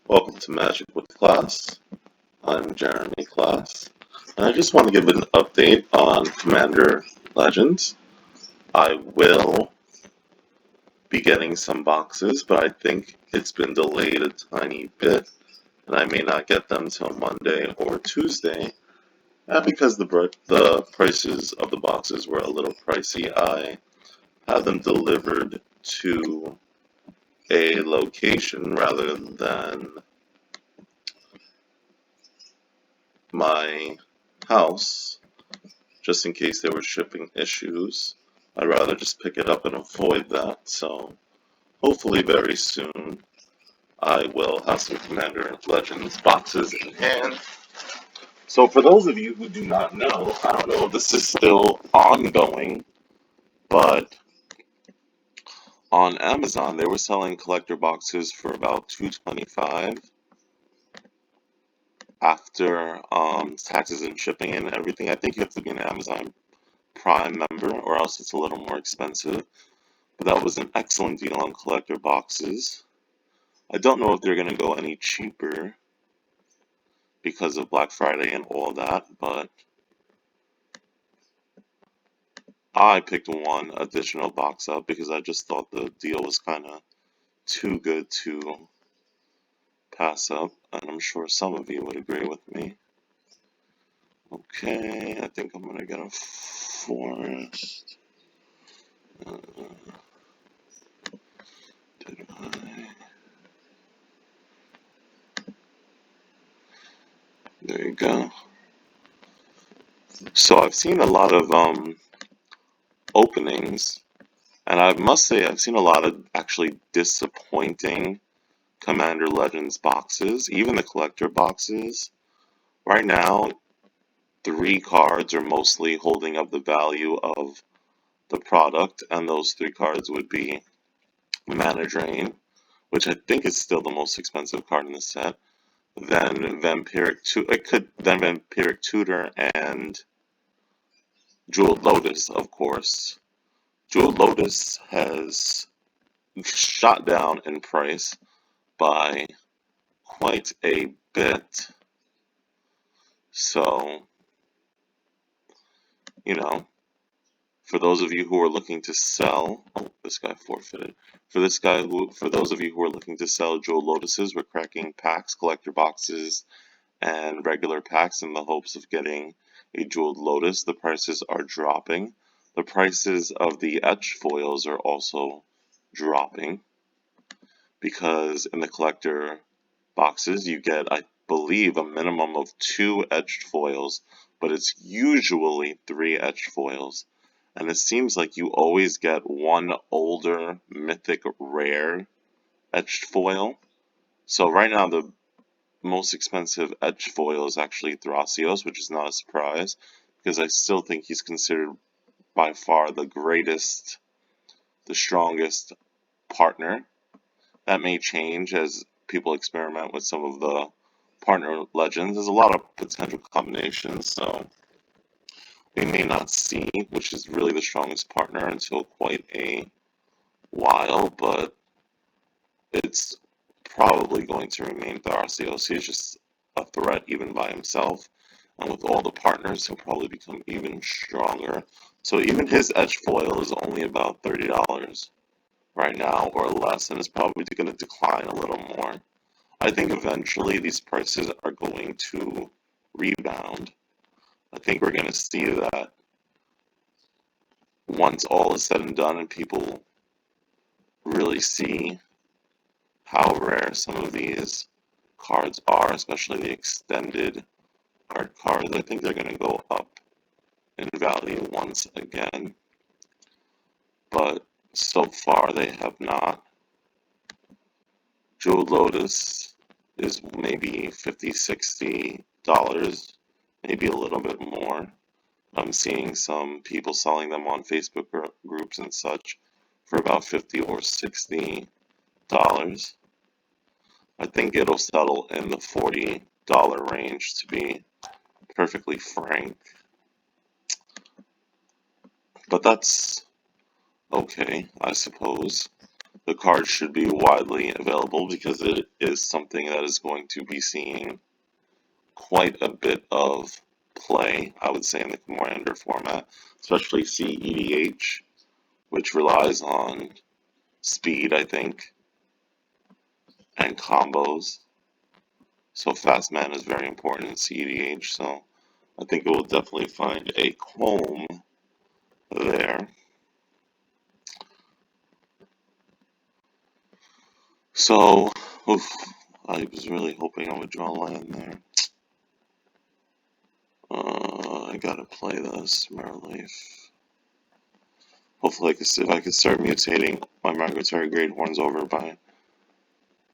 Welcome to Magic with Class. I'm Jeremy Class, and I just want to give an update on Commander Legends. I will be getting some boxes, but I think it's been delayed a tiny bit, and I may not get them till Monday or Tuesday. Because the prices of the boxes were a little pricey, I had them delivered to a location rather than my house, just in case there were shipping issues. I'd rather just pick it up and avoid that. So hopefully very soon I will have some Commander Legends boxes in hand. So for those of you who do not know, I don't know if this is still ongoing, but on Amazon they were selling collector boxes for about $2.25 after taxes and shipping and everything. I think you have to be an Amazon Prime member or else it's a little more expensive. But that was an excellent deal on collector boxes. I don't know if they're going to go any cheaper because of Black Friday and all that, but I picked one additional box up because I just thought the deal was kind of too good to pass up, and I'm sure some of you would agree with me. Okay, I think I'm going to get a forest. Did I? There you go. So I've seen a lot of openings, and I must say I've seen a lot of actually disappointing Commander Legends boxes, even the collector boxes. Right now, 3 cards are mostly holding up the value of the product, and those 3 cards would be Mana Drain, which I think is still the most expensive card in the set. Then Vampiric Tutor and Jeweled Lotus, of course. Jeweled Lotus has shot down in price by quite a bit. So, you know, for those of you who are looking to sell, oh, this guy forfeited. For those of you who are looking to sell Jewel Lotuses, we're cracking packs, collector boxes, and regular packs in the hopes of getting a Jeweled Lotus. The prices are dropping. The prices of the etched foils are also dropping because in the collector boxes you get, I believe, a minimum of 2 etched foils, but it's usually 3 etched foils. And it seems like you always get one older mythic rare etched foil. So right now the most expensive etched foil is actually Thrasios, which is not a surprise because I still think he's considered by far the greatest, the strongest partner. That may change as people experiment with some of the partner legends. There's a lot of potential combinations, so we may not see which is really the strongest partner until quite a while, but it's probably going to remain Thrasios. He's just a threat even by himself, and with all the partners, he'll probably become even stronger. So even his etched foil is only about $30 right now or less, and it's probably going to decline a little more. I think eventually these prices are going to rebound. I think we're going to see that once all is said and done and people really see how rare some of these cards are, especially the extended art cards. I think they're going to go up in value once again, but so far they have not. Jeweled Lotus is maybe $50–$60, maybe a little bit more. I'm seeing some people selling them on Facebook groups and such for about $50 or $60. I think it'll settle in the $40 range, to be perfectly frank. But that's okay, I suppose. the card should be widely available because it is something that is going to be seeing quite a bit of play, I would say, in the Commander format, especially CEDH, which relies on speed, I think, and combos. So fast mana is very important in CEDH, so I think it will definitely find a home there. So, oof, I was really hoping I would draw land there. I gotta play this, Marleaf. Hopefully, if I can start mutating my Migratory Greathorns over by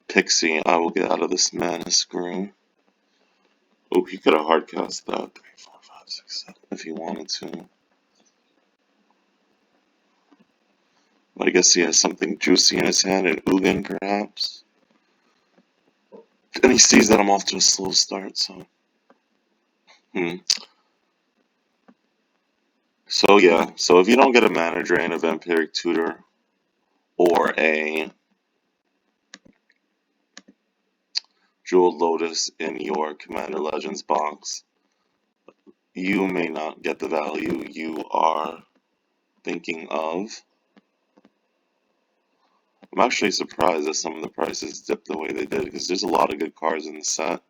Pixie, I will get out of this mana screw. Oh, he could have hardcast that 3, 4, 5, 6, 7 if he wanted to. But I guess he has something juicy in his hand, an Ugin perhaps. And he sees that I'm off to a slow start, so. So yeah, so if you don't get a Mana Drain, a Vampiric Tutor, or a Jeweled Lotus in your Commander Legends box, you may not get the value you are thinking of. I'm actually surprised that some of the prices dipped the way they did, because there's a lot of good cards in the set.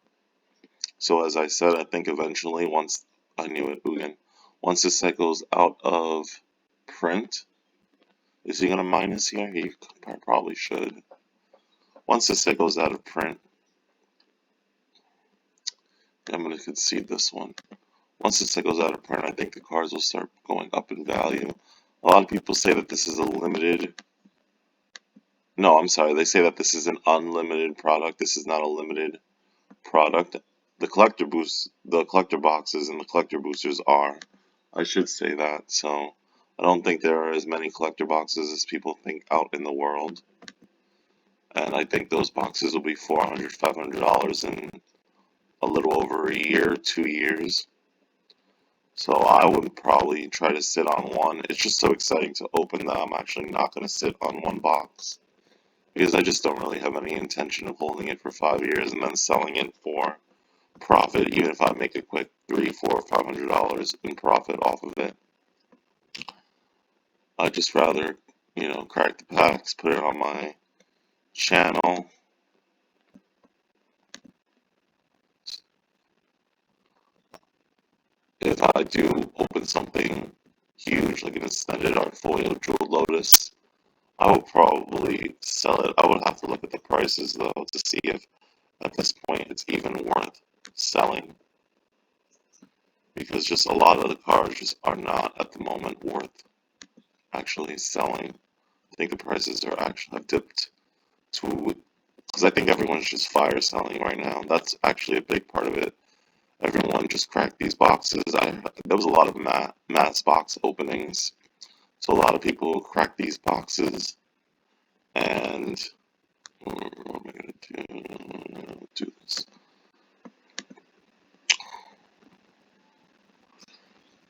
So as I said, I think eventually, once, I knew it, Ugin, once this set goes out of print, is he going to minus here? He probably should. Once this set goes out of print, I'm going to concede this one. Once this set goes out of print, I think the cards will start going up in value. A lot of people say that this is a limited... No, I'm sorry. They say that this is an unlimited product. This is not a limited product. The collector boxes and the collector boosters are. I should say that. So I don't think there are as many collector boxes as people think out in the world. And I think those boxes will be $400, $500 in a little over a year, 2 years. So I would probably try to sit on one. It's just so exciting to open that I'm actually not going to sit on one box. Because I just don't really have any intention of holding it for 5 years and then selling it for profit, even if I make a quick $300, $400, $500 in profit off of it. I'd just rather, crack the packs, put it on my channel. If I do open something huge, like an Extended Artfolio Jeweled Lotus, I would probably sell it. I would have to look at the prices, though, to see if at this point it's even worth selling. Because just a lot of the cards just are not at the moment worth actually selling. I think the prices are actually have dipped to, because I think everyone's just fire selling right now. That's actually a big part of it. Everyone just cracked these boxes. There was a lot of mass box openings, so a lot of people cracked these boxes. And what am I gonna do this?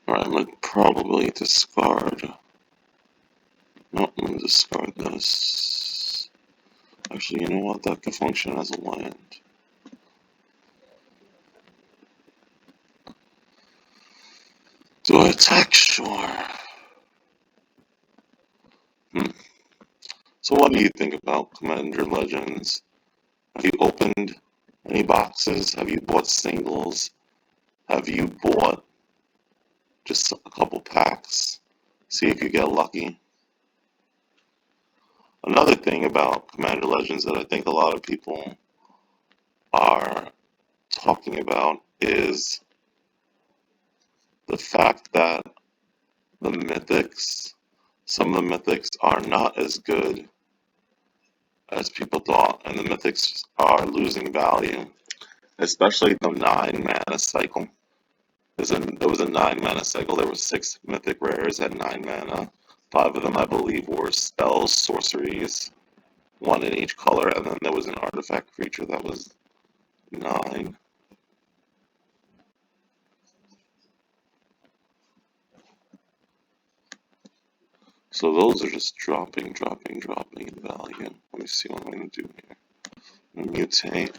Alright, I'm gonna probably discard. No, I'm gonna discard this. Actually, you know what? That could function as a land. Do I attack? Sure. So what do you think about Commander Legends? Have you opened any boxes? Have you bought singles? Have you bought just a couple packs? See if you get lucky. Another thing about Commander Legends that I think a lot of people are talking about is the fact that the mythics, some of the mythics are not as good as people thought, and the mythics are losing value, especially the 9 mana cycle. There was a 9 mana cycle. There were 6 mythic rares at 9 mana. 5 of them, I believe, were spells, sorceries, 1 in each color, and then there was an artifact creature that was 9. So those are just dropping in value. Let me see what I'm going to do here. Mutate.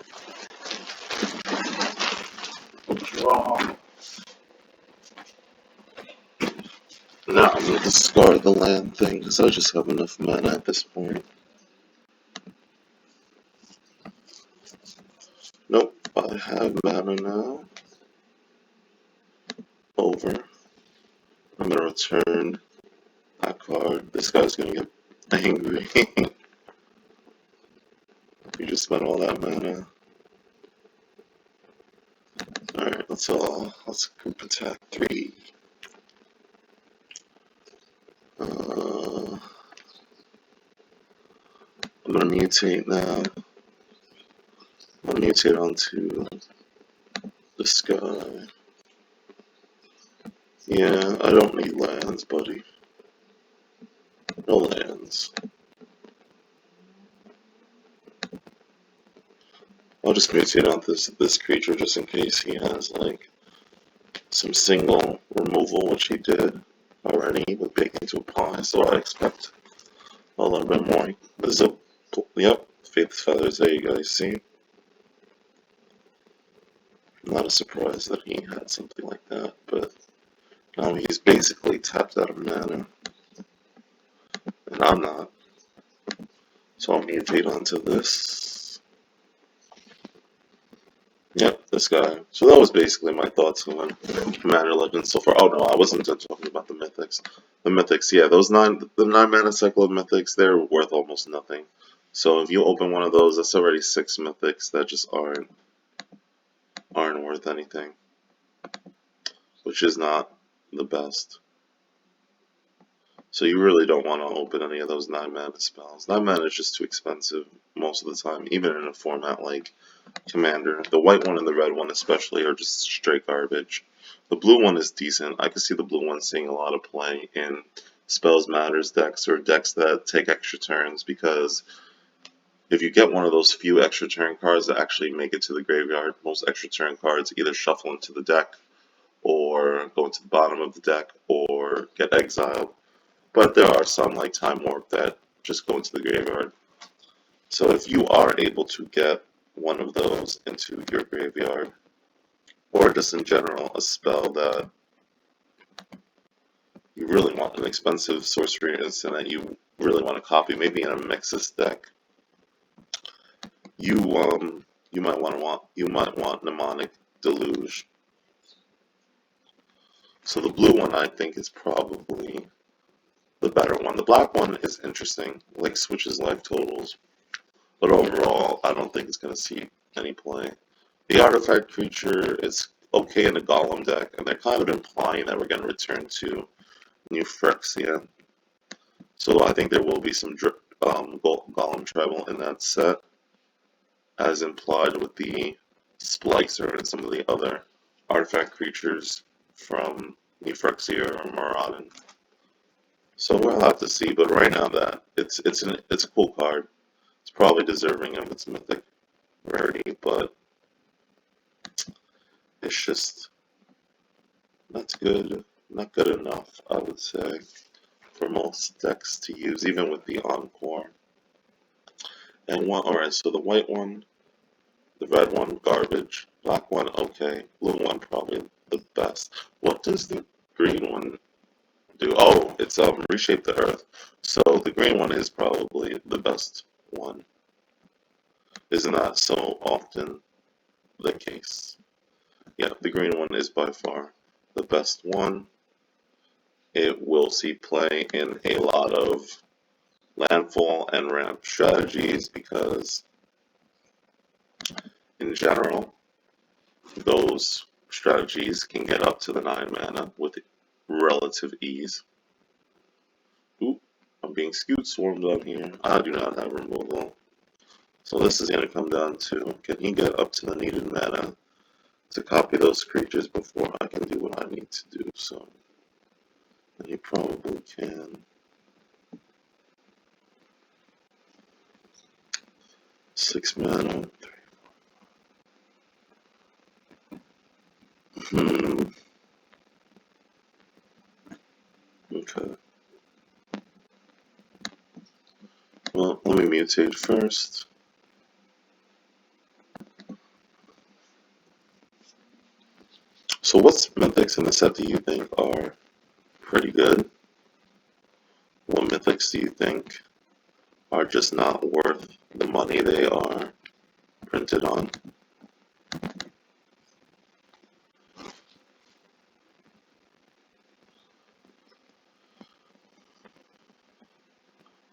Draw. Now I'm going to discard the land thing because I just have enough mana at this point. Nope, I have mana now. Over. I'm going to return that card. This guy's going to get angry. You just spent all that mana. Alright, let's group attack 3. I'm gonna mutate now. I'm gonna mutate onto the sky. Yeah, I don't need lands, buddy. No lands. I'll just mutate on this creature just in case he has like some single removal, which he did already with Baking to a Pie, so I expect a little bit more. There's a yep, Faith Feathers, there you guys see. Not a surprise that he had something like that, but now he's basically tapped out of mana. And I'm not. So I'll mutate onto this. Yep, this guy. So that was basically my thoughts on Commander Legends so far. Oh no, I wasn't done talking about the Mythics. The Mythics, yeah, the 9 mana cycle of Mythics, they're worth almost nothing. So if you open one of those, that's already 6 Mythics that just aren't worth anything. Which is not the best. So you really don't want to open any of those 9 mana spells. 9 mana is just too expensive most of the time, even in a format like Commander. The white one and the red one especially are just straight garbage. The blue one is decent. I can see the blue one seeing a lot of play in Spells Matters decks or decks that take extra turns, because if you get one of those few extra turn cards that actually make it to the graveyard, most extra turn cards either shuffle into the deck or go into the bottom of the deck or get exiled. But there are some like Time Warp that just go into the graveyard. So if you are able to get one of those into your graveyard, or just in general a spell that you really want, an expensive sorcery instant that you really want to copy, maybe in a Mixus deck, you might want Mnemonic Deluge. So the blue one I think is probably the better one. The black one is interesting, like switches life totals, but overall I don't think it's going to see any play. The artifact creature is okay in a Golem deck, and they're kind of implying that we're going to return to New Phyrexia. So I think there will be some Golem tribal in that set, as implied with the Splicer and some of the other artifact creatures from New Phyrexia or Maraudon. So we'll have to see, but right now that it's a cool card. It's probably deserving of its mythic rarity, but it's just not good enough, I would say, for most decks to use, even with the Encore. And alright, so the white one, the red one, garbage. Black one, okay. Blue one, probably the best. What does the green one do? Oh, it's reshape the earth. So the green one is probably the best one. Isn't that so often the case? Yeah, the green one is by far the best one. It will see play in a lot of landfall and ramp strategies because, in general, those strategies can get up to the 9 mana with relative ease. Oop, I'm being skewed swarmed on here. I do not have removal. So this is going to come down to, can he get up to the needed mana to copy those creatures before I can do what I need to do? So, and he probably can. 6 mana. Okay. mutate first. So what mythics in the set do you think are pretty good? What mythics do you think are just not worth the money they are printed on?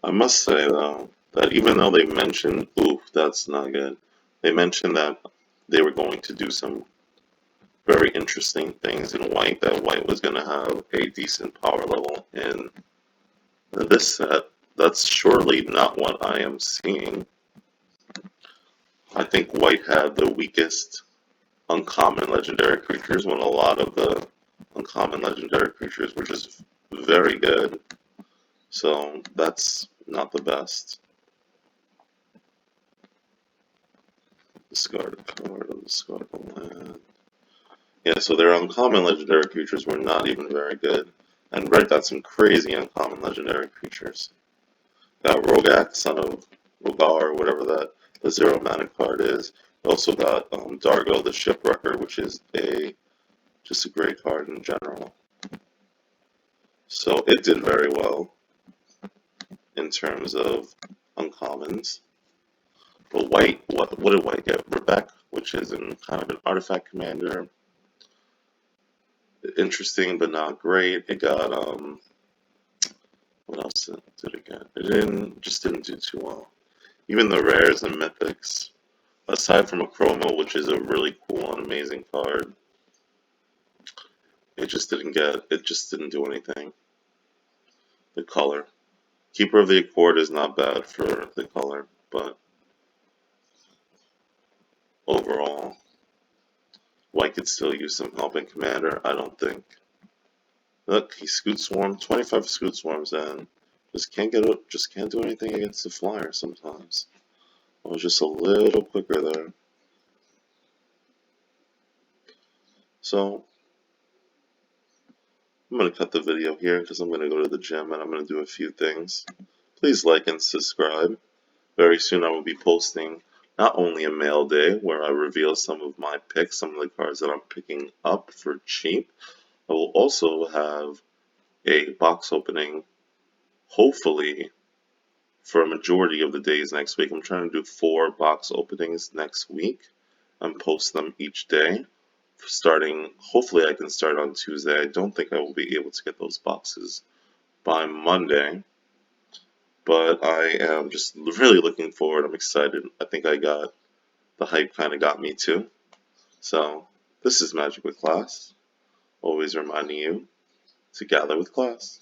I must say though, that even though they mentioned, oof, that's not good, they mentioned that they were going to do some very interesting things in white, that white was going to have a decent power level in this set. That's surely not what I am seeing. I think white had the weakest uncommon legendary creatures when a lot of the uncommon legendary creatures were just very good. So that's not the best. Discard a card of discard a land. Yeah, so their uncommon legendary creatures were not even very good. And red got some crazy uncommon legendary creatures. Got Rogak, son of Rogar, whatever the 0 mana card is. Also got Dargo the Shipwrecker, which is just a great card in general. So it did very well in terms of uncommons. But white, what did white get? Rebek, which is kind of an artifact commander. Interesting, but not great. It got what else did it get? It just didn't do too well. Even the rares and mythics, aside from a Chroma, which is a really cool and amazing card, it just didn't do anything. The color. Keeper of the Accord is not bad for the color, but overall, white could still use some help in Commander, I don't think. Look, he Scoot Swarm, 25 Scoot Swarms, and just can't do anything against the flyer sometimes. I was just a little quicker there. So, I'm going to cut the video here because I'm going to go to the gym and I'm going to do a few things. Please like and subscribe. Very soon I will be posting not only a mail day where I reveal some of my picks, some of the cards that I'm picking up for cheap. I will also have a box opening, hopefully, for a majority of the days next week. I'm trying to do 4 box openings next week and post them each day. Hopefully I can start on Tuesday. I don't think I will be able to get those boxes by Monday, but I am just really looking forward. I'm excited. I think the hype kind of got me too. So this is Magic with Class, always reminding you to gather with class.